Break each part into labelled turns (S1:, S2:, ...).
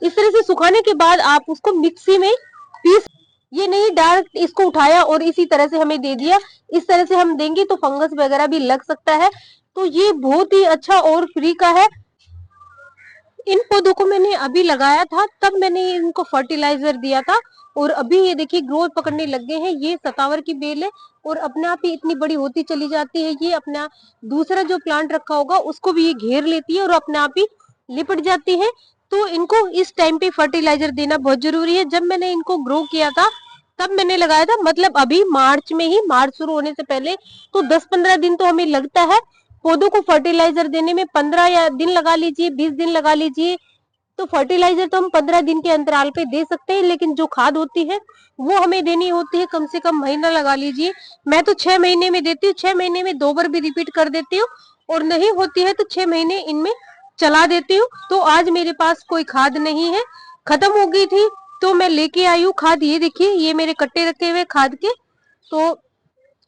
S1: इस तरह से सुखाने के बाद आप उसको मिक्सी में पीस, ये नहीं डायरेक्ट इसको उठाया और इसी तरह से हमें दे दिया। इस तरह से हम देंगे तो फंगस वगैरह भी लग सकता है। तो ये बहुत ही अच्छा और फ्री का है। इन पौधों को मैंने अभी लगाया था, तब मैंने इनको फर्टिलाइजर दिया था और अभी ये देखिए ग्रोथ पकड़ने लग गए हैं। ये सतावर की बेल है और अपने आप ही इतनी बड़ी होती चली जाती है। ये अपना दूसरा जो प्लांट रखा होगा उसको भी ये घेर लेती है और अपने आप ही लिपट जाती है। तो इनको इस टाइम पे फर्टिलाइजर देना बहुत जरूरी है। जब मैंने इनको ग्रो किया था तब मैंने लगाया था, मतलब अभी मार्च में ही, मार्च शुरू होने से पहले। तो 10-15 दिन तो हमें लगता है पौधों को फर्टिलाइजर देने में। 15 या दिन लगा लीजिए, 20 दिन लगा लीजिए। तो फर्टिलाइजर तो हम 15 दिन के अंतराल पे दे सकते हैं, लेकिन जो खाद होती है वो हमें देनी होती है कम से कम महीना लगा लीजिए। मैं तो 6 महीने में देती हूँ, 6 महीने में 2 बार भी रिपीट कर देती हूँ और नहीं होती है तो 6 महीने इनमें चला देती हूँ। तो आज मेरे पास कोई खाद नहीं है, खत्म हो गई थी तो मैं लेके आई हूँ खाद। ये देखिए, ये मेरे कट्टे रखे हुए खाद के, तो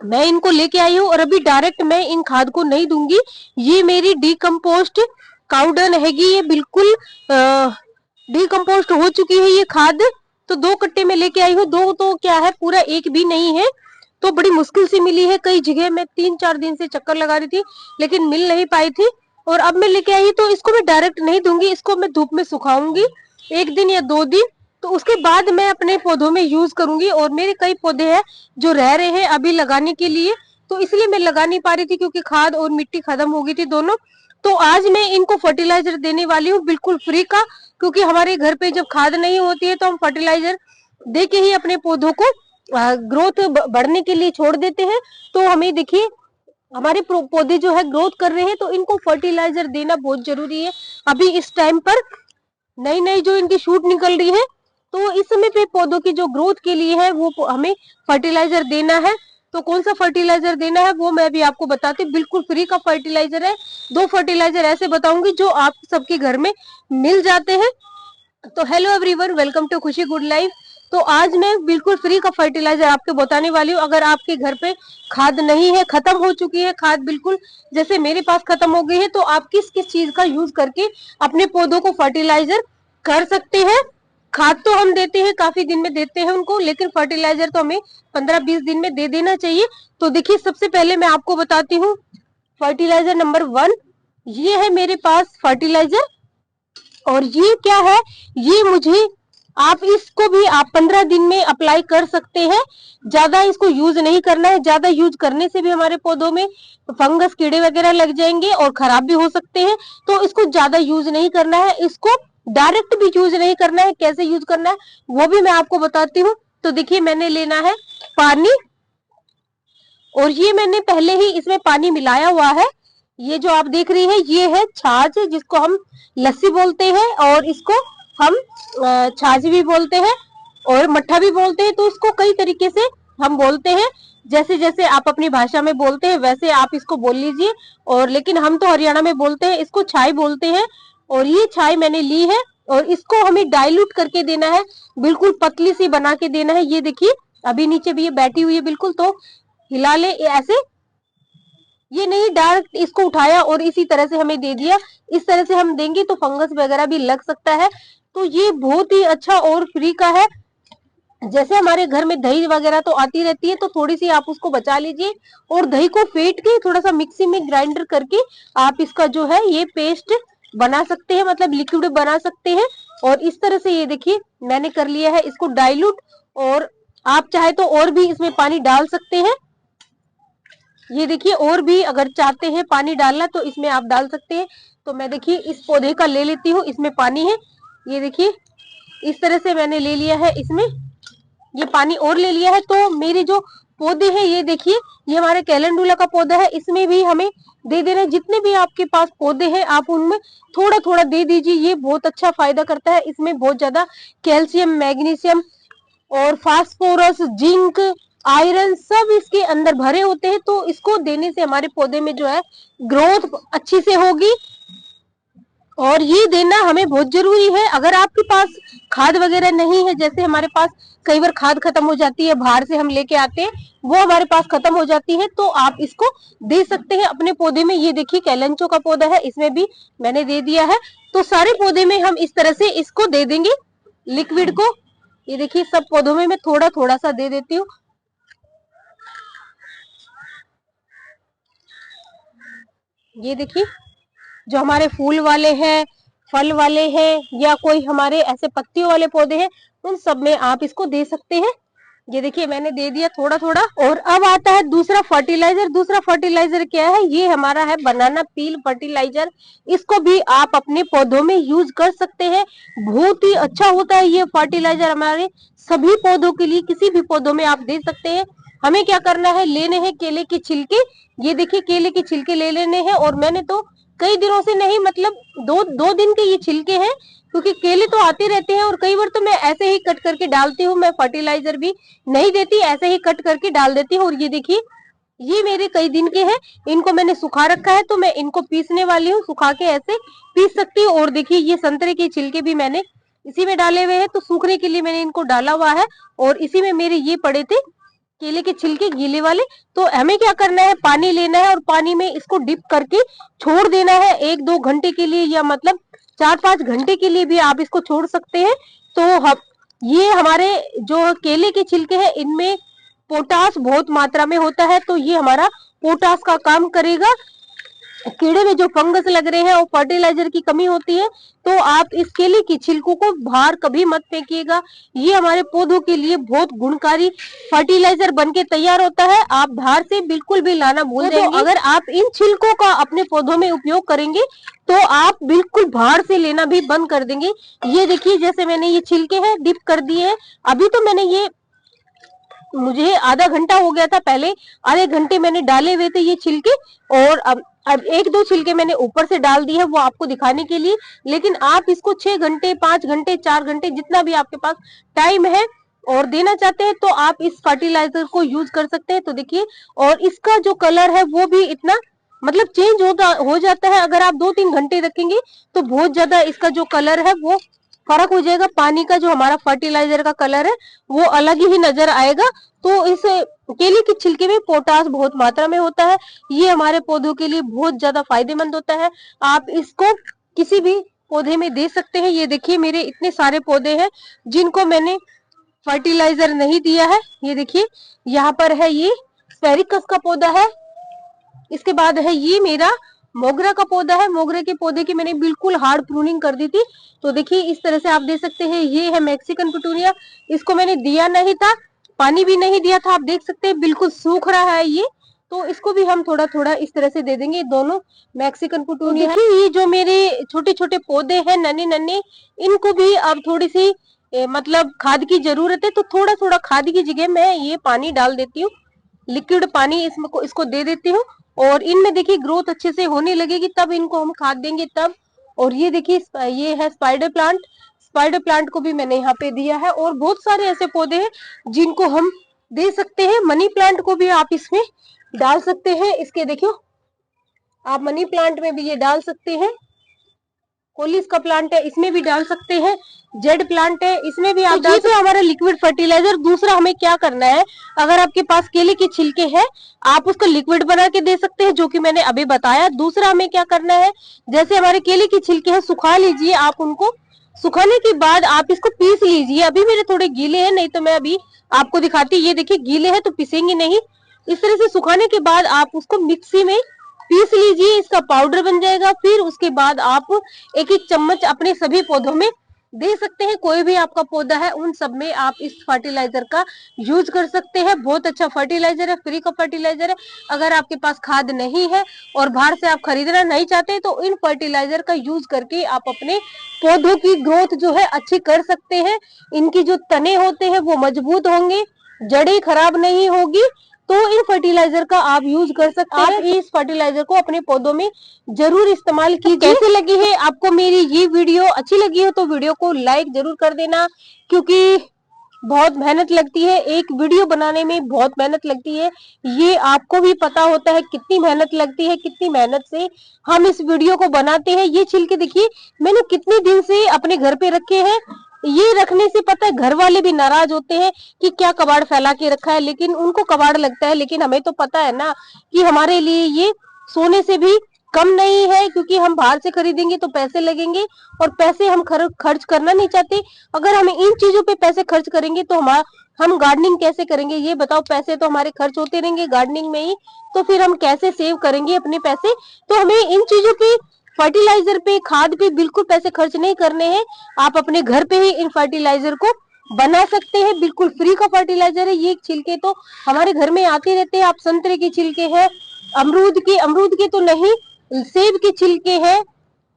S1: मैं इनको लेके आई हूँ और अभी डायरेक्ट मैं इन खाद को नहीं दूंगी। ये मेरी डीकम्पोस्ट काउडन हैगी, ये बिल्कुल डीकम्पोस्ट हो चुकी है ये खाद। तो 2 कट्टे में लेके आई हूँ, 2 तो क्या है, पूरा एक भी नहीं है। तो बड़ी मुश्किल से मिली है, कई जगह मैं 3-4 दिन से चक्कर लगा रही थी लेकिन मिल नहीं पाई थी। और अब मैं लेके आई, तो इसको मैं डायरेक्ट नहीं दूंगी, इसको मैं धूप में सुखाऊंगी 1 दिन या 2 दिन। तो उसके बाद मैं अपने पौधों में यूज करूंगी। और मेरे कई पौधे हैं जो रह रहे हैं अभी लगाने के लिए, तो इसलिए मैं लगा नहीं पा रही थी क्योंकि खाद और मिट्टी खत्म हो गई थी दोनों। तो आज मैं इनको फर्टिलाइजर देने वाली हूँ बिल्कुल फ्री का, क्योंकि हमारे घर पे जब खाद नहीं होती है तो हम फर्टिलाइजर दे के ही अपने पौधों को ग्रोथ बढ़ने के लिए छोड़ देते हैं। तो हमें देखिए हमारे पौधे जो है ग्रोथ कर रहे हैं, तो इनको फर्टिलाइजर देना बहुत जरूरी है। अभी इस टाइम पर नई नई जो इनकी शूट निकल रही है, तो इस समय पे पौधों की जो ग्रोथ के लिए है वो हमें फर्टिलाइजर देना है। तो कौन सा फर्टिलाइजर देना है वो मैं भी आपको बताती हूँ, बिल्कुल फ्री का फर्टिलाइजर है। 2 फर्टिलाइजर ऐसे बताऊंगी जो आप सबके घर में मिल जाते हैं। तो हेलो एवरीवन, वेलकम टू खुशी गुड लाइफ। तो आज मैं बिल्कुल फ्री का फर्टिलाइजर आपको बताने वाली हूँ। अगर आपके घर पे खाद नहीं है, खत्म हो चुकी है खाद, बिल्कुल जैसे मेरे पास खत्म हो गई है, तो आप किस किस चीज का यूज करके अपने पौधों को फर्टिलाइजर कर सकते हैं। खाद तो हम देते हैं, काफी दिन में देते हैं उनको, लेकिन फर्टिलाइजर तो हमें 15-20 दिन में दे देना चाहिए। तो देखिए, सबसे पहले मैं आपको बताती हूँ फर्टिलाइजर नंबर 1। ये है मेरे पास फर्टिलाइजर, और ये क्या है, ये मुझे, आप इसको भी आप 15 दिन में अप्लाई कर सकते हैं। ज्यादा इसको यूज नहीं करना है, ज्यादा यूज करने से भी हमारे पौधों में फंगस कीड़े वगैरह लग जाएंगे और खराब भी हो सकते हैं। तो इसको ज्यादा यूज नहीं करना है, इसको डायरेक्ट भी यूज नहीं करना है। कैसे यूज करना है वो भी मैं आपको बताती हूँ। तो देखिए, मैंने लेना है पानी, और ये मैंने पहले ही इसमें पानी मिलाया हुआ है। ये जो आप देख रही है ये है छाछ, जिसको हम लस्सी बोलते हैं, और इसको हम छाछ भी बोलते हैं और मट्ठा भी बोलते हैं। तो इसको कई तरीके से हम बोलते हैं, जैसे जैसे आप अपनी भाषा में बोलते हैं वैसे आप इसको बोल लीजिए। और लेकिन हम तो हरियाणा में बोलते हैं, इसको छाई बोलते हैं। और ये छाई मैंने ली है और इसको हमें डाइल्यूट करके देना है, बिल्कुल पतली सी बना के देना है। ये देखिए, अभी नीचे भी ये बैठी हुई है बिल्कुल, तो हिला ले ऐसे, ये नहीं डायरेक्ट इसको उठाया और इसी तरह से हमें दे दिया। इस तरह से हम देंगे तो फंगस वगैरह भी लग सकता है। तो ये बहुत ही अच्छा और फ्री का है। जैसे हमारे घर में दही वगैरह तो आती रहती है, तो थोड़ी सी आप उसको बचा लीजिए और दही को फेंट के थोड़ा सा मिक्सी में ग्राइंडर करके आप इसका जो है ये पेस्ट बना सकते हैं, मतलब लिक्विड बना सकते हैं। और इस तरह से ये देखिए मैंने कर लिया है इसको डाइल्यूट। और आप चाहे तो और भी इसमें पानी डाल सकते हैं। ये देखिए, और भी अगर चाहते हैं पानी डालना तो इसमें आप डाल सकते हैं। तो मैं देखिए इस पौधे का ले लेती हूँ, इसमें पानी है। ये देखिए, इस तरह से मैंने ले लिया है, इसमें ये पानी और ले लिया है। तो मेरे जो पौधे हैं ये देखिए, ये हमारे कैलेंडुला का पौधा है, इसमें भी हमें दे देना। जितने भी आपके पास पौधे हैं आप उनमें थोड़ा थोड़ा दे दीजिए, ये बहुत अच्छा फायदा करता है। इसमें बहुत ज्यादा कैल्शियम, मैग्नीशियम और फास्फोरस, जिंक, आयरन सब इसके अंदर भरे होते हैं। तो इसको देने से हमारे पौधे में जो है ग्रोथ अच्छी से होगी, और ये देना हमें बहुत जरूरी है। अगर आपके पास खाद वगैरह नहीं है, जैसे हमारे पास कई बार खाद खत्म हो जाती है, बाहर से हम लेके आते हैं, वो हमारे पास खत्म हो जाती है, तो आप इसको दे सकते हैं अपने पौधे में। ये देखिए कैलेंचो का पौधा है, इसमें भी मैंने दे दिया है। तो सारे पौधे में हम इस तरह से इसको दे देंगे लिक्विड को। ये देखिए सब पौधों में मैं थोड़ा थोड़ा सा दे देती हूँ। ये देखिए जो हमारे फूल वाले हैं, फल वाले हैं, या कोई हमारे ऐसे पत्तियों वाले पौधे हैं, उन सब में आप इसको दे सकते हैं। ये देखिए मैंने दे दिया थोड़ा थोड़ा। और अब आता है दूसरा फर्टिलाइजर। दूसरा फर्टिलाइजर क्या है? ये हमारा है बनाना पील फर्टिलाइजर। इसको भी आप अपने पौधों में यूज कर सकते हैं। बहुत ही अच्छा होता है ये फर्टिलाइजर, हमारे सभी पौधों के लिए, किसी भी पौधों में आप दे सकते हैं। हमें क्या करना है, लेने हैं केले के छिलके। ये देखिए केले के छिलके ले लेने हैं, और मैंने तो कई दिनों से नहीं, मतलब दो दिन के ये छिलके हैं, क्योंकि केले तो आते रहते हैं और कई बार तो मैं ऐसे ही कट करके डालती हूँ। मैं फर्टिलाइजर भी नहीं देती, ऐसे ही कट करके डाल देती हूँ। और ये देखिए ये मेरे कई दिन के हैं, इनको मैंने सुखा रखा है, तो मैं इनको पीसने वाली हूँ। सुखा के ऐसे पीस सकती हूँ। और देखिए ये संतरे के छिलके भी मैंने इसी में डाले हुए हैं, तो सूखने के लिए मैंने इनको डाला हुआ है। और इसी में मेरे ये पड़े थे केले के छिलके गीले वाले। तो हमें क्या करना है, पानी लेना है और पानी में इसको डिप करके छोड़ देना है 1-2 घंटे के लिए, या मतलब 4-5 घंटे के लिए भी आप इसको छोड़ सकते हैं। तो हम ये हमारे जो केले के छिलके हैं, इनमें पोटास बहुत मात्रा में होता है, तो ये हमारा पोटास का काम करेगा। कीड़े में जो फंगस लग रहे हैं और फर्टिलाइजर की कमी होती है, तो आप इस केले की छिलकों को बाहर कभी मत फेंकिएगा। ये हमारे पौधों के लिए बहुत गुणकारी फर्टिलाइजर बनके तैयार होता है। आप बाहर से बिल्कुल भी लाना भूल जाएंगे। अगर आप इन छिलकों का अपने पौधों में उपयोग करेंगे, तो आप बिल्कुल बाहर से लेना भी बंद कर देंगे। ये देखिए जैसे मैंने ये छिलके हैं डिप कर दिए हैं। अभी तो मैंने ये, मुझे आधा घंटा हो गया था, पहले आधे घंटे मैंने डाले हुए थे ये छिलके। और अब 1-2 छिलके मैंने ऊपर से डाल दिए है, वो आपको दिखाने के लिए। लेकिन आप इसको 6 घंटे, 5 घंटे, 4 घंटे, जितना भी आपके पास टाइम है और देना चाहते हैं, तो आप इस फर्टिलाइजर को यूज कर सकते हैं। तो देखिए, और इसका जो कलर है वो भी इतना मतलब चेंज हो जाता है। अगर आप 2-3 घंटे रखेंगे तो बहुत ज्यादा इसका जो कलर है वो फर्क हो जाएगा। पानी का जो हमारा फर्टिलाइजर का कलर है वो अलग ही नजर आएगा। तो इस केले के छिलके में पोटास बहुत मात्रा में होता है। ये हमारे पौधों के लिए बहुत ज्यादा फायदेमंद होता है। आप इसको किसी भी पौधे में दे सकते हैं। ये देखिए मेरे इतने सारे पौधे हैं जिनको मैंने फर्टिलाइजर नहीं दिया है। ये देखिए यहाँ पर है ये स्पेरिकस का पौधा है, इसके बाद है ये मेरा मोगरा का पौधा है। मोगरे के पौधे की मैंने बिल्कुल हार्ड प्रूनिंग कर दी थी। तो देखिए इस तरह से आप दे सकते हैं। ये है मैक्सिकन पिटूनिया, इसको मैंने दिया नहीं था, पानी भी नहीं दिया था। आप देख सकते हैं बिल्कुल सूख रहा है ये, तो इसको भी हम थोड़ा थोड़ा इस तरह से दे देंगे। दोनों मैक्सिकन पिटूनिया है। ये जो मेरे छोटे छोटे पौधे हैं नन्हे नन्हे, इनको भी अब थोड़ी सी मतलब खाद की जरूरत है, तो थोड़ा थोड़ा खाद की जगह मैं ये पानी डाल देती हूँ, लिक्विड पानी इसको दे देती हूँ। और इनमें देखिए ग्रोथ अच्छे से होने लगेगी, तब इनको हम खाद देंगे तब। और ये देखिए ये है स्पाइडर प्लांट। स्पाइडर प्लांट को भी मैंने यहाँ पे दिया है। और बहुत सारे ऐसे पौधे हैं जिनको हम दे सकते हैं। मनी प्लांट को भी आप इसमें डाल सकते हैं। इसके देखियो, आप मनी प्लांट में भी ये डाल सकते हैं। कोलिस का प्लांट है, इसमें भी डाल सकते हैं। जेड प्लांट है, इसमें भी आप डाल सकते हैं। हमारा लिक्विड फर्टिलाइजर। दूसरा हमें क्या करना है, अगर आपके पास केले के छिलके हैं, आप उसको लिक्विड बना के दे सकते हैं, जो कि मैंने अभी बताया। दूसरा हमें क्या करना है, जैसे हमारे केले के छिलके हैं, सुखा लीजिए आप उनको। सुखाने के बाद आप इसको पीस लीजिए। अभी मेरे थोड़े गीले हैं, नहीं तो मैं अभी आपको दिखाती। ये देखिए गीले हैं तो पिसेंगे नहीं। इस तरह से सुखाने के बाद आप उसको मिक्सी में पीस लीजिए, इसका पाउडर बन जाएगा। फिर उसके बाद आप 1-1 चम्मच अपने सभी पौधों में दे सकते हैं। कोई भी आपका पौधा है उन सब में आप इस फर्टिलाइजर का यूज कर सकते हैं। बहुत अच्छा फर्टिलाइजर है, फ्री का फर्टिलाइजर है। अगर आपके पास खाद नहीं है और बाहर से आप खरीदना नहीं चाहते, तो इन फर्टिलाइजर का यूज करके आप अपने पौधों की ग्रोथ जो है अच्छी कर सकते हैं। इनकी जो तने होते हैं वो मजबूत होंगे, जड़ें खराब नहीं होगी। तो इन फर्टिलाइजर का आप यूज कर सकते हैं। आप इस फर्टिलाइजर को अपने पौधों में जरूर इस्तेमाल कीजिए। कैसे लगी है आपको मेरी ये वीडियो? अच्छी लगी हो तो वीडियो को लाइक जरूर कर देना, क्योंकि बहुत मेहनत लगती है, एक वीडियो बनाने में बहुत मेहनत लगती है। ये आपको भी पता होता है कितनी मेहनत लगती है, कितनी मेहनत से हम इस वीडियो को बनाते हैं। ये छिलके देखिए मैंने कितने दिन से अपने घर पे रखे हैं, ये रखने से पता है घर वाले भी नाराज होते हैं कि क्या कबाड़ फैला के रखा है, लेकिन उनको कबाड़ लगता है, लेकिन हमें तो पता है ना कि हमारे लिए ये सोने से भी कम नहीं है, क्योंकि हम बाहर से खरीदेंगे तो पैसे लगेंगे और पैसे हम खर्च करना नहीं चाहते। अगर हम इन चीजों पे पैसे खर्च करेंगे तो हम गार्डनिंग कैसे करेंगे ये बताओ? पैसे तो हमारे खर्च होते रहेंगे गार्डनिंग में ही, तो फिर हम कैसे सेव करेंगे अपने पैसे? तो हमें इन चीजों की, फर्टिलाइजर पे, खाद पे बिल्कुल पैसे खर्च नहीं करने हैं। आप अपने घर पे ही इन फर्टिलाइजर को बना सकते हैं, बिल्कुल फ्री का फर्टिलाइजर है। ये छिलके तो हमारे घर में आते रहते हैं। आप संतरे के छिलके हैं, अमरूद के तो नहीं, सेब के छिलके हैं,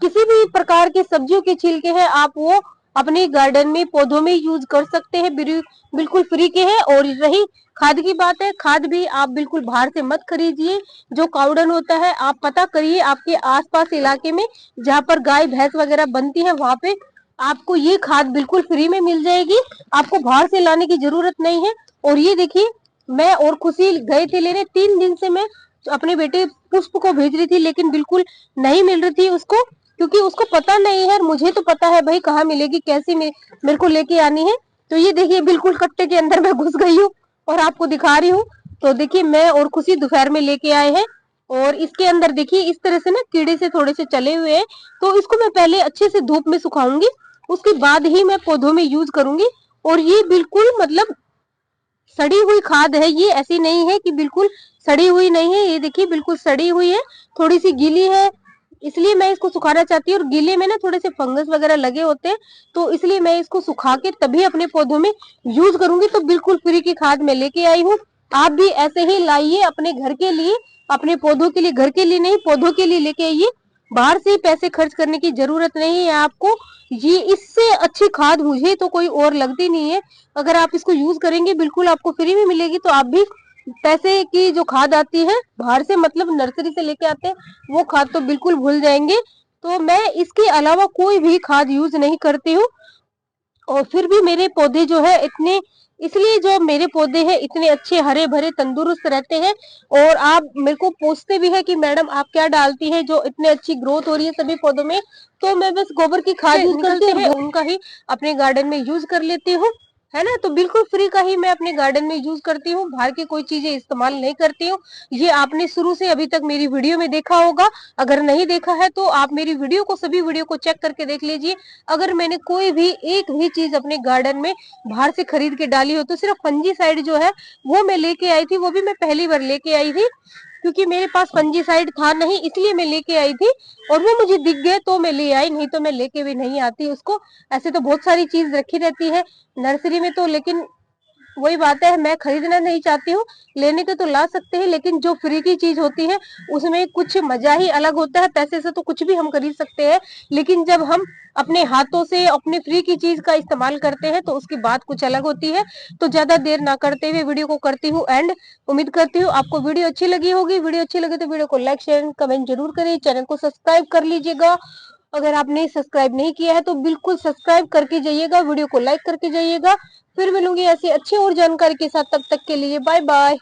S1: किसी भी प्रकार के सब्जियों के छिलके हैं, आप वो अपने गार्डन में, पौधों में यूज कर सकते हैं, बिल्कुल फ्री के हैं। और रही खाद की बात है, खाद भी आप बिल्कुल बाहर से मत खरीदिए। जो काउडन होता है आप पता करिए आपके आसपास इलाके में जहाँ पर गाय भैंस वगैरह बनती है, वहां पे आपको ये खाद बिल्कुल फ्री में मिल जाएगी, आपको बाहर से लाने की जरूरत नहीं है। और ये देखिए, मैं और खुशी गए थे लेने, 3 दिन से मैं अपने बेटे पुष्प को भेज रही थी, लेकिन बिल्कुल नहीं मिल रही थी उसको, क्योंकि उसको पता नहीं है। मुझे तो पता है भाई कहाँ मिलेगी, कैसे मेरे को लेके आनी है। तो ये देखिए बिल्कुल कट्टे के अंदर मैं घुस गई हूँ और आपको दिखा रही हूँ। तो देखिए मैं और खुशी दोपहर में लेके आए हैं, और इसके अंदर देखिए इस तरह से ना कीड़े से थोड़े से चले हुए हैं। तो इसको मैं पहले अच्छे से धूप में सुखाऊंगी, उसके बाद ही मैं पौधों में यूज करूंगी। और ये बिल्कुल मतलब सड़ी हुई खाद है, ये ऐसी नहीं है कि बिल्कुल सड़ी हुई नहीं है। ये देखिए बिल्कुल सड़ी हुई है, थोड़ी सी गीली है, इसलिए मैं इसको सुखाना चाहती हूँ। और गीले में ना थोड़े से फंगस वगैरह लगे होते हैं, तो इसलिए मैं इसको सुखा के तभी अपने पौधों में यूज करूंगी। तो बिल्कुल फ्री की खाद मैं लेके आई हूँ, आप भी ऐसे ही लाइए अपने घर के लिए, अपने पौधों के लिए, घर के लिए नहीं पौधों के लिए लेके आइए। बाहर से पैसे खर्च करने की जरूरत नहीं है आपको। ये इससे अच्छी खाद मुझे तो कोई और लगती नहीं है। अगर आप इसको यूज करेंगे बिल्कुल आपको फ्री में मिलेगी, तो आप भी पैसे की जो खाद आती है बाहर से, मतलब नर्सरी से लेके आते हैं, वो खाद तो बिल्कुल भूल जाएंगे। तो मैं इसके अलावा कोई भी खाद यूज नहीं करती हूँ। और फिर भी मेरे पौधे जो है इतने, इसलिए जो मेरे पौधे हैं इतने अच्छे हरे भरे तंदुरुस्त रहते हैं। और आप मेरे को पूछते भी है कि मैडम आप क्या डालती हैं जो इतने अच्छी ग्रोथ हो रही है सभी पौधों में? तो मैं बस गोबर की खाद यूज करती हूँ, उनका ही अपने गार्डन में यूज कर लेती हूँ, है ना। तो बिल्कुल फ्री का ही मैं अपने गार्डन में यूज करती हूँ, बाहर की कोई चीजें इस्तेमाल नहीं करती हूँ। ये आपने शुरू से अभी तक मेरी वीडियो में देखा होगा, अगर नहीं देखा है तो आप मेरी वीडियो को, सभी वीडियो को चेक करके देख लीजिए। अगर मैंने कोई भी एक भी चीज अपने गार्डन में बाहर से खरीद के डाली हो तो सिर्फ फंजीसाइड जो है वो मैं लेके आई थी, वो भी मैं पहली बार लेके आई थी, क्योंकि मेरे पास फंजीसाइड था नहीं, इसलिए मैं लेके आई थी। और वो मुझे दिख गए तो मैं ले आई, नहीं तो मैं लेके भी नहीं आती उसको। ऐसे तो बहुत सारी चीज रखी रहती है नर्सरी में, तो लेकिन वही बात है, मैं खरीदना नहीं चाहती हूँ। लेने के तो ला सकते हैं, लेकिन जो फ्री की चीज होती है उसमें कुछ मजा ही अलग होता है। पैसे से तो कुछ भी हम खरीद सकते हैं, लेकिन जब हम अपने हाथों से अपनी फ्री की चीज का इस्तेमाल करते हैं तो उसकी बात कुछ अलग होती है। तो ज्यादा देर ना करते हुए वीडियो को करती हूँ एंड। उम्मीद करती हूँ आपको वीडियो अच्छी लगी होगी। वीडियो अच्छी लगे तो वीडियो को लाइक शेयर कमेंट जरूर करें, चैनल को सब्सक्राइब कर लीजिएगा। अगर आपने सब्सक्राइब नहीं किया है तो बिल्कुल सब्सक्राइब करके जाइएगा, वीडियो को लाइक करके जाइएगा। फिर मिलूंगी ऐसी अच्छी और जानकारी के साथ, तब तक के लिए बाय बाय।